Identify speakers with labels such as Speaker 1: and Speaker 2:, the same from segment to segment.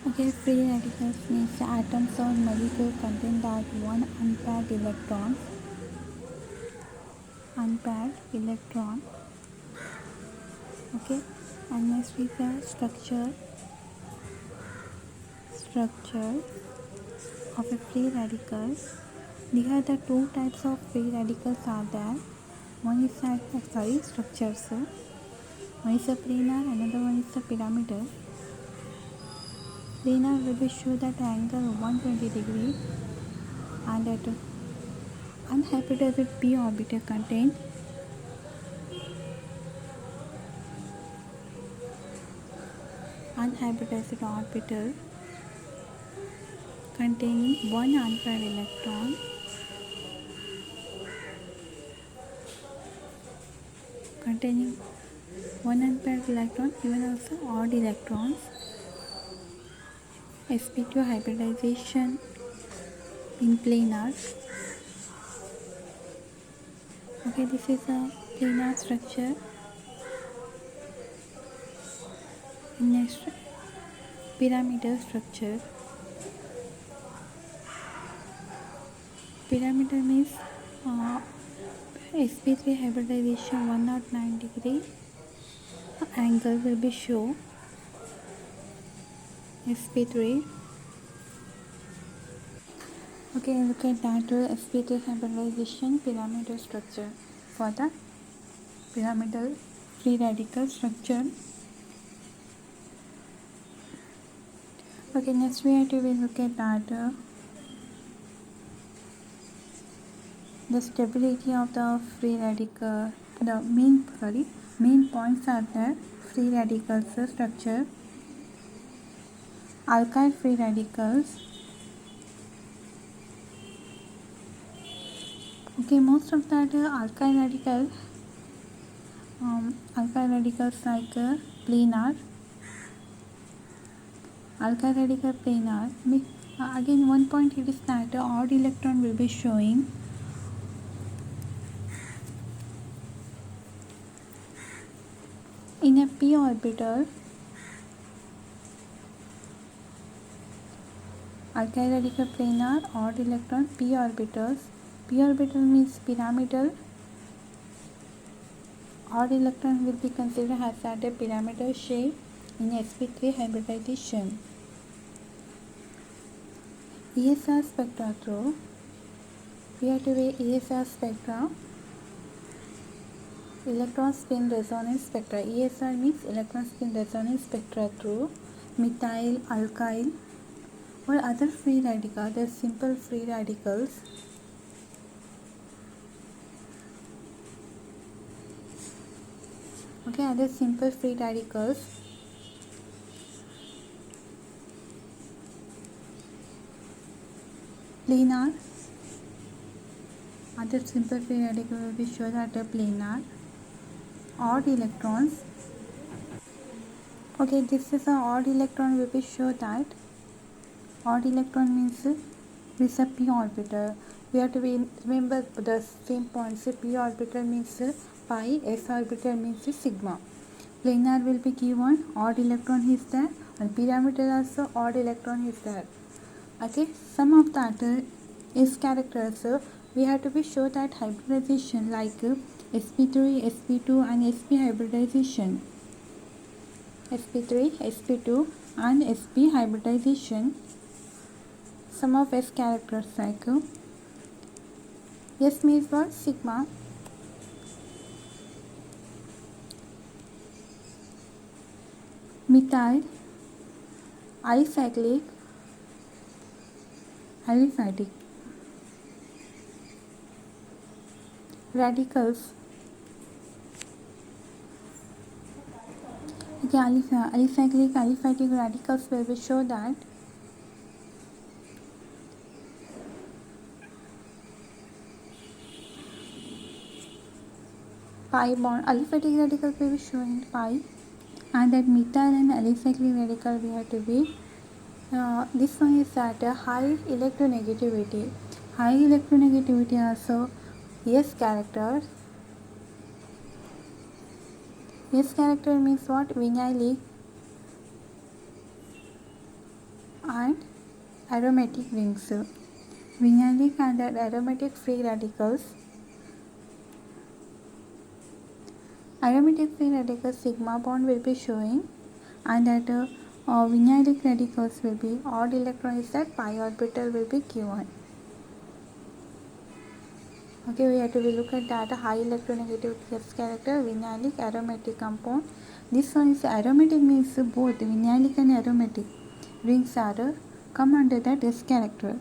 Speaker 1: Okay, free radicals means the atoms or molecule contain that one unpaired electron. Okay, and next is the structure of a free radical. Here the two types of free radicals are there. One is structures. One is a planar, another one is a pyramidal. Planar will be show that angle 120 degree and at unhybridized p orbital contain unhybridized orbital containing one unpaired electron even also odd electrons. sp2 hybridization in planar. Okay, this is a planar structure. Next, pyramidal structure. Pyramidal means sp3 hybridization 109 degree angle will be shown. sp3. Okay, look at that sp3 hybridization pyramidal structure for the pyramidal free radical structure. Okay, next we have to look at that the stability of the free radical. The main points are the free radicals structure. Alkyl free radicals. Okay, most of that alkyl radicals like planar. Alkyl radical planar. Again, one point it is that odd electron will be showing. In a p orbital, alkyl radical planar, odd electron, p orbitals. P orbital means pyramidal. Odd electron will be considered as at a pyramidal shape in sp3 hybridization. ESR spectra through. We have to weigh ESR spectra. Electron spin resonance spectra. ESR means electron spin resonance spectra through methyl, alkyl or other free radicals, the simple free radicals. Okay, other simple free radicals. Planar. Other simple free radical will be shown at a planar. Odd electrons. Okay, this is an odd electron will be shown that odd electron means this is a p orbital. We have to remember the same points. P orbital means pi, s orbital means sigma. Planar will be given, odd electron is there, and pyramidal also odd electron is there. Okay, some of that is characters. We have to be show that hybridization like sp3, sp2 and sp hybridization. sp3, sp2 and sp hybridization. Some of S characters like S means what? Sigma. Methyl, aliphatic, radicals. Okay, aliphatic radicals will be show that pi bond. Aliphatic radical will be shown pi, and that methyl and aliphatic radical we have to be. This one is at a high electronegativity. High electronegativity also S characters. S character means what? Vinylic. and aromatic rings. Vinylic and aromatic free radicals. Aromatic free radicals sigma bond will be showing, and that vinylic radicals will be odd electron is that pi orbital will be given. Okay, we have to look at that high electronegativity S character, vinylic aromatic compound. This one is aromatic, means both vinylic and aromatic rings are come under that S character.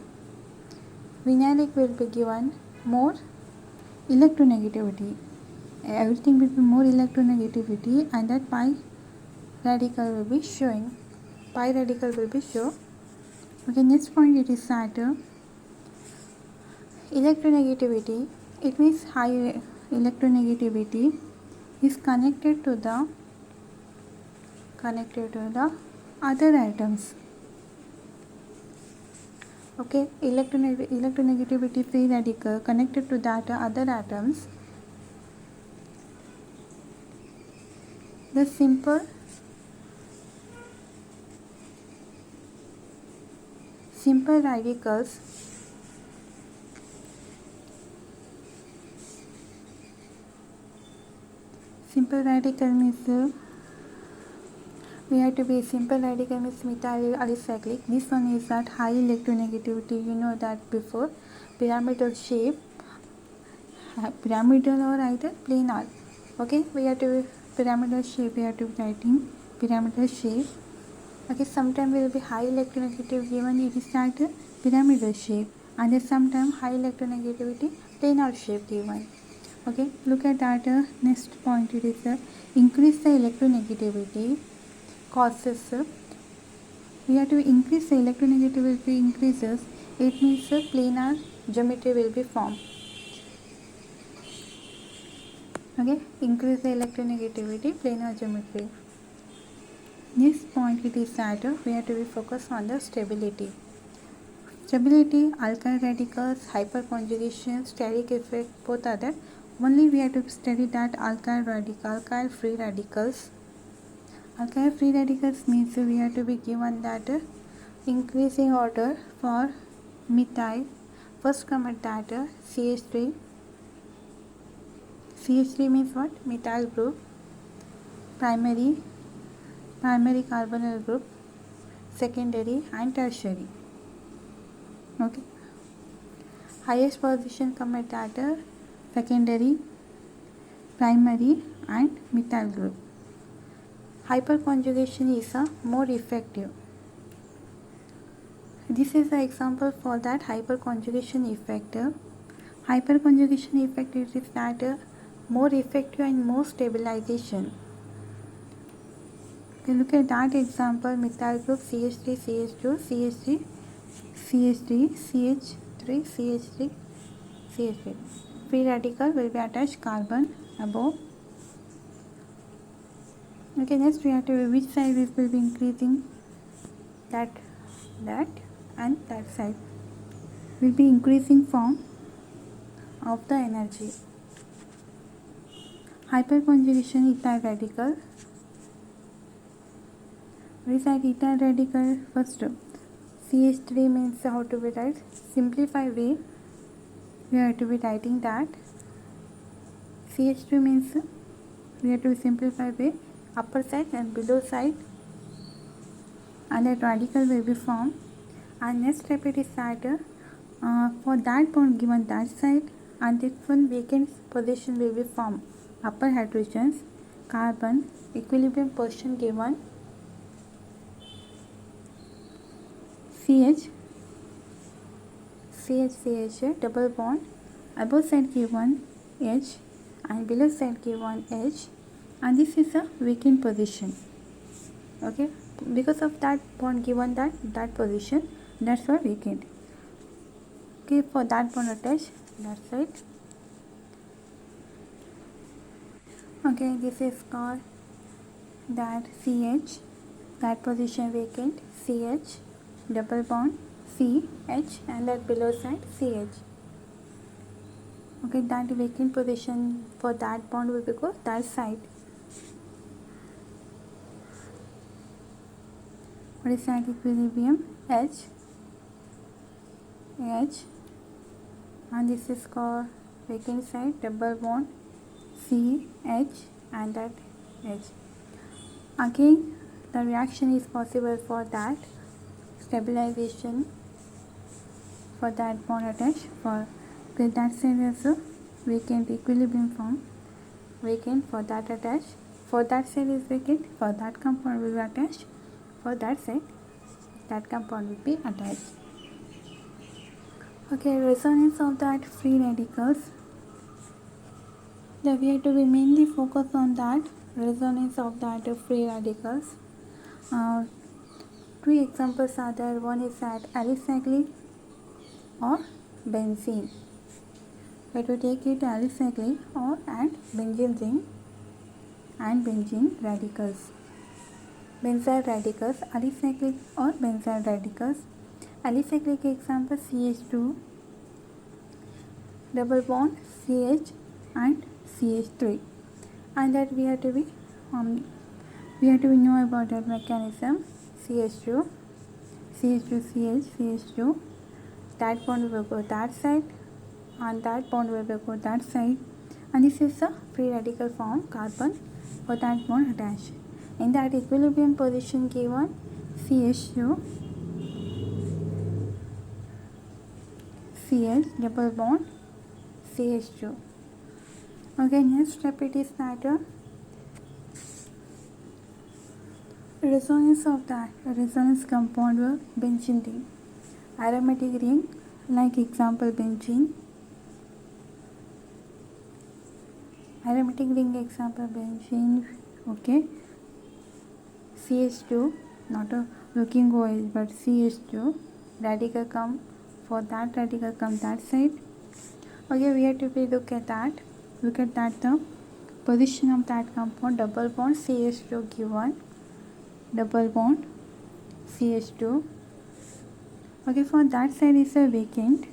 Speaker 1: Vinylic will be given more electronegativity. Everything will be more electronegativity, and that pi radical will be showing. Pi radical will be shown. Okay, next point it is that electronegativity, it means high electronegativity is connected to the other atoms. Okay, electronegativity free radical connected to that other atoms. The simple radicals simple radical means we have to be simple radical means methyl alicyclic. This one is that high electronegativity, you know that before, pyramidal shape, pyramidal or either planar. Okay, we have to pyramidal shape, we have to be writing pyramidal shape. Okay, sometimes will be high electronegativity given it is that pyramidal shape, and then sometimes high electronegativity planar shape given. Okay, look at that next point, it is increase the electronegativity causes we have to increase the electronegativity increases, it means planar geometry will be formed. Okay, increase the electronegativity, planar geometry. Next point it is that we have to be focused on the stability. Stability, alkyl radicals, hyperconjugation, steric effect, both are there. Only we have to study that alkyl free radicals. Alkyl free radicals means we have to be given that increasing order for methyl. First come at that CH3. CH3 means what? Methyl group. Primary carbonyl group, secondary and tertiary. Okay. Highest position come at that secondary, primary and methyl group. Hyperconjugation is more effective. This is the example for that hyperconjugation effect. Hyperconjugation effect is that more effective and more stabilization. Okay, look at that example, methyl group CH3, CH2, CH3, CH3, CH3, CH3, CH3. Free radical will be attached carbon above. Okay, next we have to which side it will be increasing, that and that side will be increasing form of the energy. Hyperconjugation ethyl radical. Recite ethyl radical first. CH3 means how to be write? Simplify way. We have to be writing that. CH2 means we have to simplify way, upper side and below side, and that radical will be formed. And next step it is that for that bond given that side, and this one vacant position will be formed. Upper hydrogens, carbon, equilibrium position given, CH, double bond, above side given H and below side given H, and this is a vacant position. Okay, because of that bond given that position, that's why vacant. Okay, for that bond attached that side. Okay, this is called that CH, that position vacant, CH, double bond, CH, and that below side CH. Okay, that vacant position for that bond will be go that side. Orthosteric equilibrium H, and this is called vacant site, double bond C H and that H. Again the reaction is possible for that stabilization, for that bond attached, for that side also vacant equilibrium form, vacant for that attached, for that side is vacant, for that compound will be attached, for that side that compound will be attached. Okay, resonance of that free radicals. Then we have to be mainly focused on that resonance of that free radicals. Two examples are there. One is that alicyclic or benzene. We have to take it alicyclic or and benzene ring and benzene radicals. Benzyl radicals, alicyclic or benzyl radicals. Alicyclic example CH2, double bond CH and CH3, and that we have to be know about that mechanism. CH2, CH2, that bond will go that side and that bond will go that side, and this is a free radical form carbon for that bond attached. In that equilibrium position given, CH2, CH double bond CH2. Okay, next step it is that resonance of that resonance compound with benzene ring, aromatic ring, like example benzene, aromatic ring example benzene. Okay, CH2, not a looking OH but CH2, radical come, for that radical come that side. Okay, we have to look at that the position of that compound, double bond CH2 given, double bond CH2. Okay, for that side is a vacant,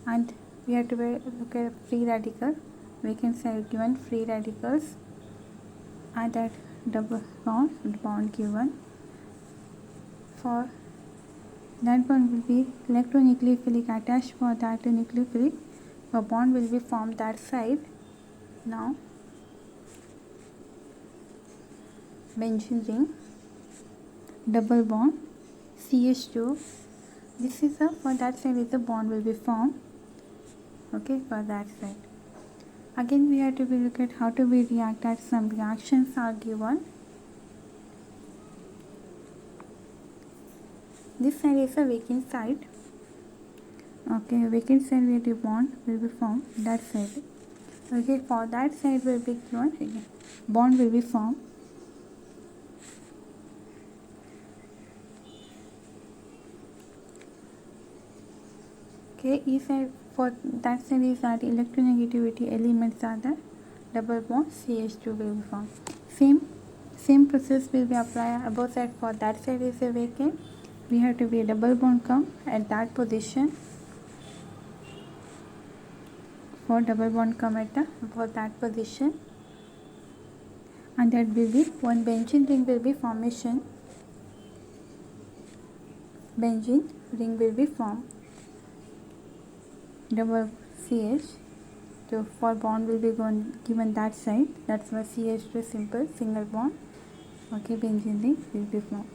Speaker 1: and we have to look at free radical, vacant side given free radicals, and that double bond given. For that bond will be electronucleophilic attached, for that nucleophilic, a bond will be formed that side. Now benzene ring, double bond CH2, this is a, for that side is the bond will be formed. Okay, for that side. Again we have to look at how to react, that some reactions are given. This side is a vacant side. Okay, vacant side where the bond will be formed that side. Okay, for that side will be given again, bond will be formed. Okay, if for that side is that electronegativity elements are the double bond CH2 will be formed. Same process will be applied above side. For that side is a vacant, we have to be a double bond come at that position. For double bond come at for that position, and that will be one benzene ring will be formation. Benzene ring will be formed. Double CH, so for bond will be given that side. That's why CH2 simple single bond. Okay, benzene ring will be formed.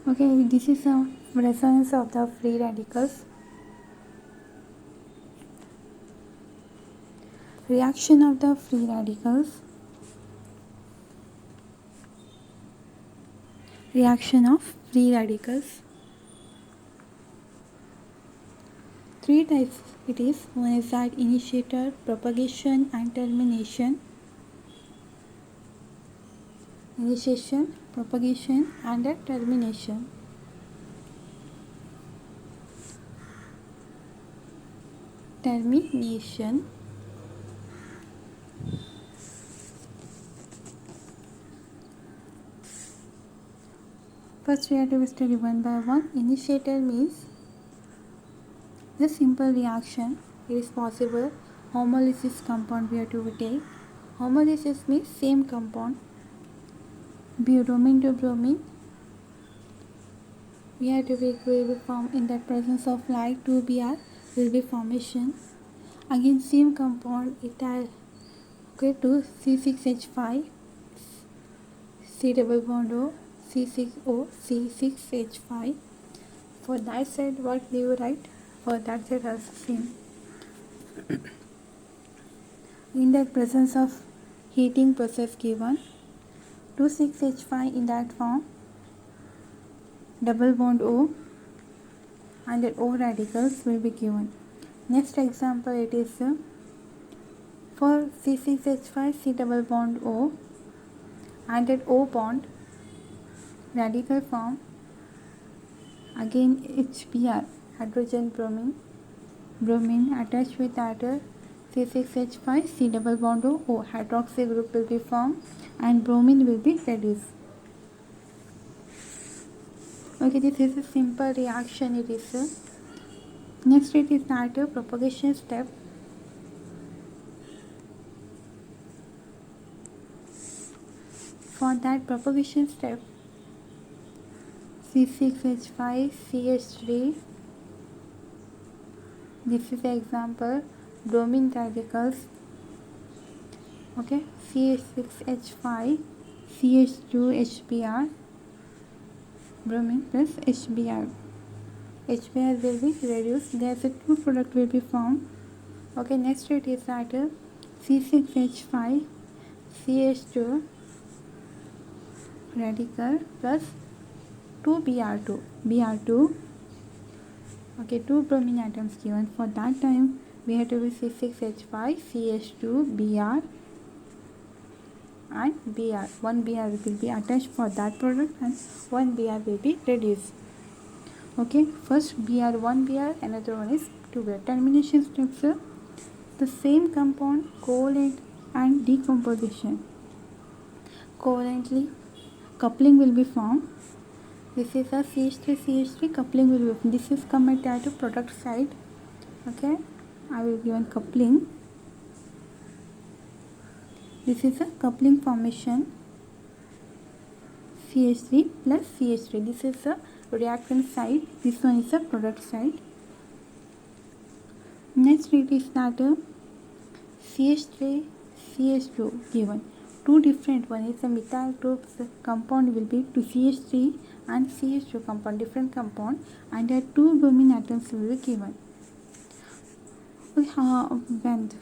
Speaker 1: Okay, this is a resonance of the free radicals. Reaction of the free radicals. Reaction of free radicals. Three types it is. One is that initiator, propagation and termination. Initiation, propagation and termination. Termination. First we have to study one by one. Initiator means the simple reaction. It is possible homolysis compound we have to take. Homolysis means same compound. Bromine to bromine. We have to will be formed in the presence of light. 2Br will be formation. Again same compound ethyl to C6H5, C double bond O, C6O, C6H5. For that side, what do you write? For that side also same. In the presence of heating process given, 2,6H5 in that form, double bond O, and the O radicals will be given. Next example, it is for C6H5, C double bond O, and that O bond, radical form, again HBr, hydrogen bromine attached with that C6H5, C double bond O, hydroxy group will be formed and bromine will be reduced. Okay, this is a simple reaction. It is next it is that propagation step. For that propagation step, C6H5 CH3, this is the example, bromine radicals. Okay, CH6H5 CH2 HBr, bromine plus HBr. HBr will be reduced. There's a two product will be formed. Okay, next it is that C6H5 CH2 radical plus 2Br2. Okay, two bromine atoms given. For that time we have to be C6H5 CH2 Br and Br. One Br will be attached for that product and one Br will be reduced. Okay, first Br, one Br, another one is 2Br. Termination steps, the same compound covalent and decomposition. Covalently coupling will be formed. This is a CH3 coupling will be formed. This is coming at the product side. Okay, I will give coupling. This is a coupling formation, CH3 plus CH3. This is a reactant side. This one is a product side. Next it is that CH3 CH2 given. Two different, one is a methyl group compound will be to CH3 and CH2 compound, different compound, and there two bromine atoms will be given.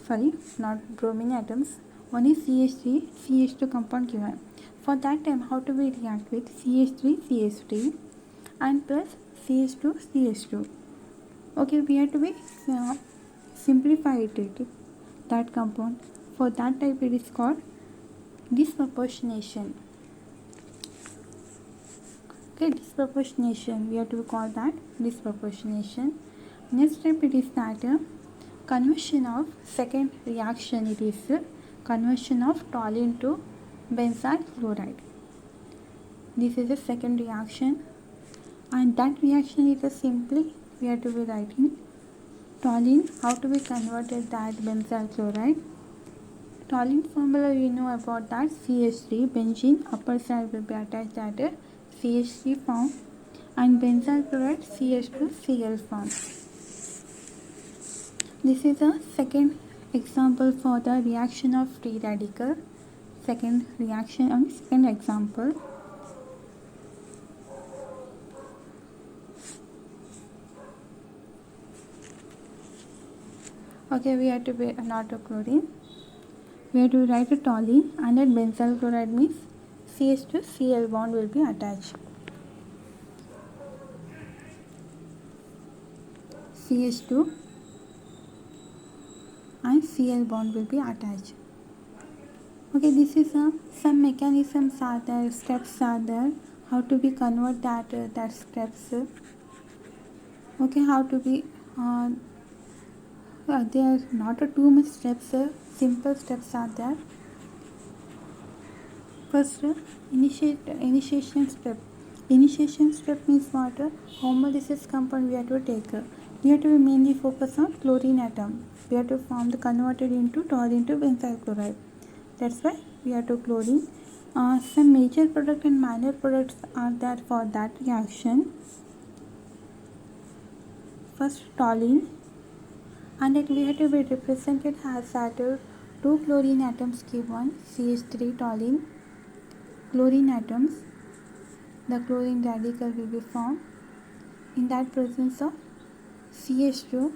Speaker 1: Sorry, not bromine atoms. One is CH3 CH2 compound given. For that time, how to we react with CH3 CH3 and plus CH2 CH2. Okay, we have to be simplify it, that compound. For that type it is called disproportionation. Okay, disproportionation, we have to call that disproportionation. Next step it is that conversion of second reaction. It is conversion of toluene to benzyl chloride. This is a second reaction, and that reaction is simply we have to be writing toluene, how to be converted that benzyl chloride. Toluene formula you know about that, CH3, benzene upper side will be attached at a CH3 form and benzyl chloride CH2Cl form. This is a second example for the reaction of free radical. Second reaction on second example. Okay, we have to be not a chlorine. We have to write a toluene and then benzyl chloride means CH2Cl bond will be attached. CH2 and Cl bond will be attached. Okay, this is some mechanisms are there, steps are there, how to be convert that steps. Okay, how to be there are not too much steps, simple steps are there. First, initiation step. Initiation step means what? Homolysis compound we have to take. We have to mainly focus on chlorine atom. We have to form the converted into toluene to benzyl chloride. That's why we are to chlorine. Some major product and minor products are there for that reaction. First, toluene, and it we have to be represented as that two chlorine atoms give one CH3 toluene chlorine atoms. The chlorine radical will be formed. In that presence of CH2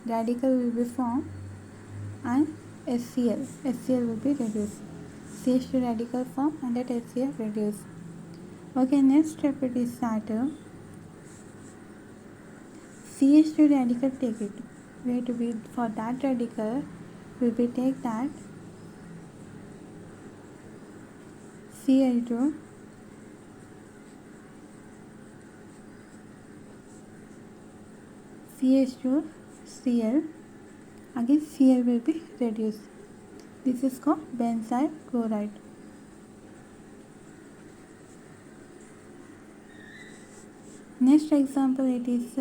Speaker 1: radical will be formed and HCl will be reduced. CH2 radical form and that HCl reduced. Okay, next step it is that CH2 radical take it. We have to be for that radical will be take that Cl2 CH2 Cl, again Cl will be reduced. This is called benzyl chloride. Next example, it is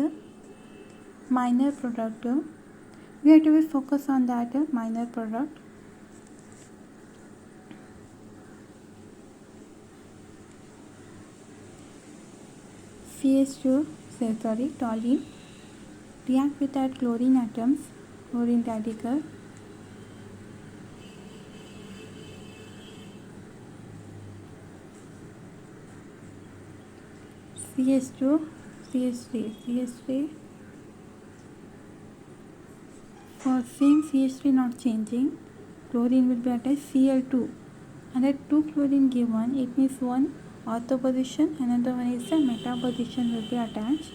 Speaker 1: minor product. We have to be focused on that minor product. Toluene react with that chlorine atoms, chlorine radical. CH2, CH3. For same CH3 not changing, chlorine will be attached Cl2, and that two chlorine give one. It means one ortho position, another one is a meta position will be attached.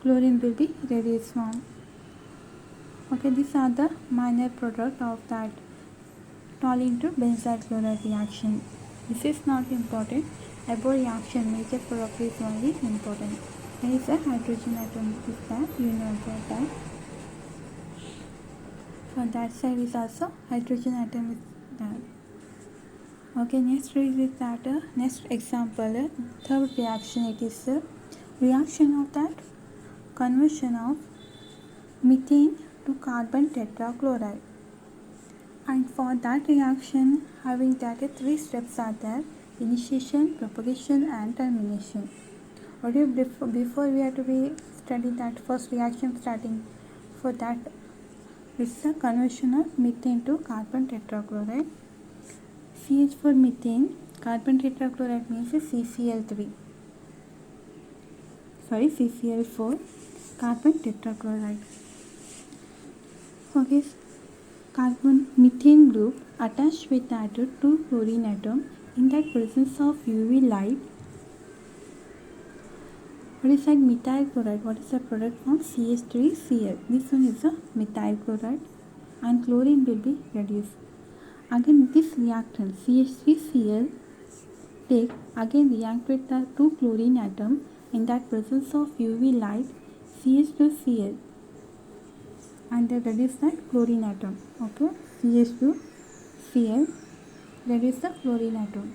Speaker 1: Chlorine will be reduced form. Okay, these are the minor product of that toluene to benzyl chloride reaction. This is not important. Above reaction, major product is only important. There is a hydrogen atom is there, you know about that. For that side is also hydrogen atom is there. Okay, next is that next example, third reaction. It is reaction of that conversion of methane to carbon tetrachloride. And for that reaction, having that three steps are there: initiation, propagation and termination. Before we have to be studying that first reaction starting. For that, it's a conversion of methane to carbon tetrachloride. CH for methane, carbon tetrachloride means CCl3. CCl4, carbon tetrachloride. Okay, carbon methane group attached with that two chlorine atom in that presence of UV light. What is that methyl chloride? What is the product from CH3Cl? This one is a methyl chloride and chlorine will be reduced. Again this reactant CH3Cl take again react with the two chlorine atom in that presence of UV light CH2Cl and they reduce that chlorine atom. Okay, CH2Cl reduce the chlorine atom.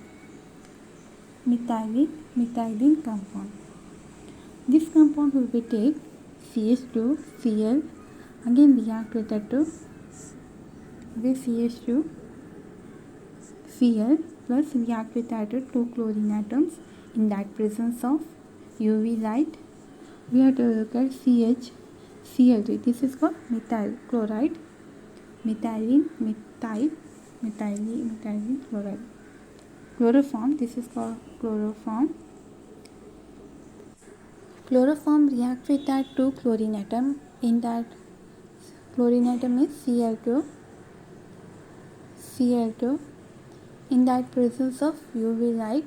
Speaker 1: Methylene compound. This compound will be take CH2Cl again react with that two CH2Cl plus react with that two chlorine atoms in that presence of UV light. We have to look at CHCl3. This is called methyl chloride. Methylene chloride. Chloroform. This is called chloroform. Chloroform react with that two chlorine atom. In that chlorine atom is Cl2. In that presence of UV light.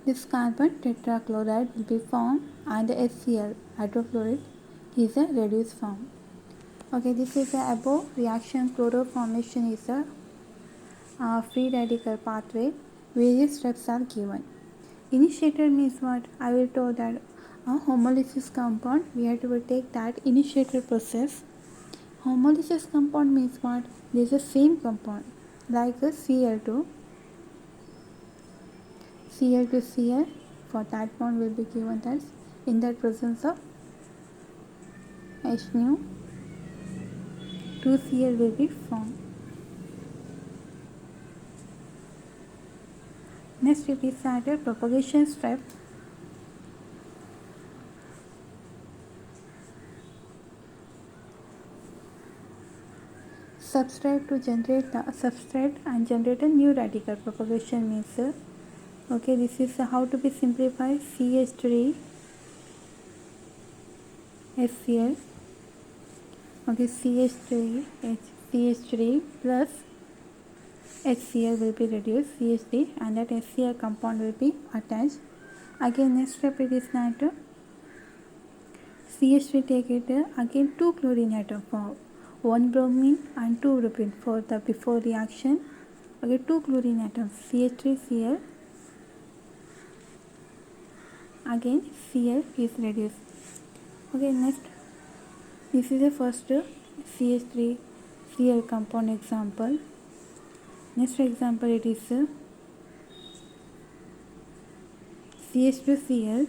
Speaker 1: This carbon tetrachloride will be formed and the HCl hydrochloride is a reduced form. Okay, this is the above reaction. Chloroformation is a free radical pathway. Various steps are given. Initiator means what? I will tell that a homolysis compound. We have to take that initiator process. Homolysis compound means what? There is the same compound like a Cl2. Cl to Cl. For that bond will be given as in that presence of H nu 2Cl will be formed. Next it is at a propagation step. Substrate to generate the substrate and generate a new radical. Propagation means okay, this is how to be simplified. CH3 HCl. Okay, CH3 plus HCl will be reduced, CH3, and that HCl compound will be attached. Again, next step it is that CH3 take it again 2 chlorine atom for 1 bromine and 2 propene for the before reaction. Okay, 2 chlorine atoms, CH3Cl. Again, Cl is reduced. Okay, next, this is the first CH3Cl compound example. Next example it is CH2Cl,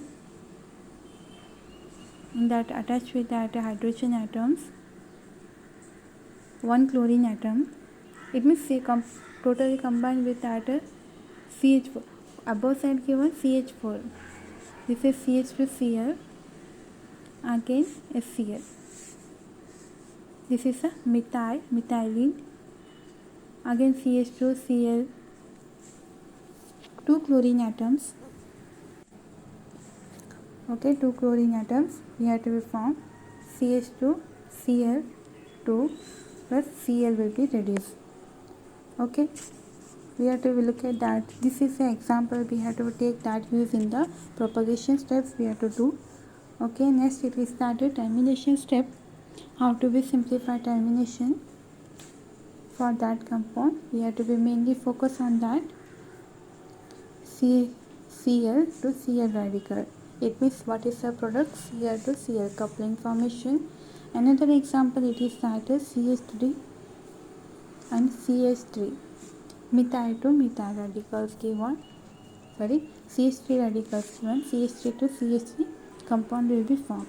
Speaker 1: in that attached with that hydrogen atoms, 1 chlorine atom. It means totally combined with that CH4. Above side given CH4. This is CH2Cl, again HCl. This is a methylene. Again CH2Cl, 2 chlorine atoms. Okay, 2 chlorine atoms we have to be formed. CH2Cl2 plus Cl will be reduced. Okay, we have to look at that. This is an example. We have to take that use in the propagation steps we have to do. Okay, next it is started termination step. How to be simplify termination. For that compound we have to be mainly focus on that Cl to Cl radical. It means what is the product? Cl to Cl coupling formation. Another example it is that CH3 and CH3 methyl to methyl radicals given. CH3 radicals given, CH3 to CH3 compound will be formed.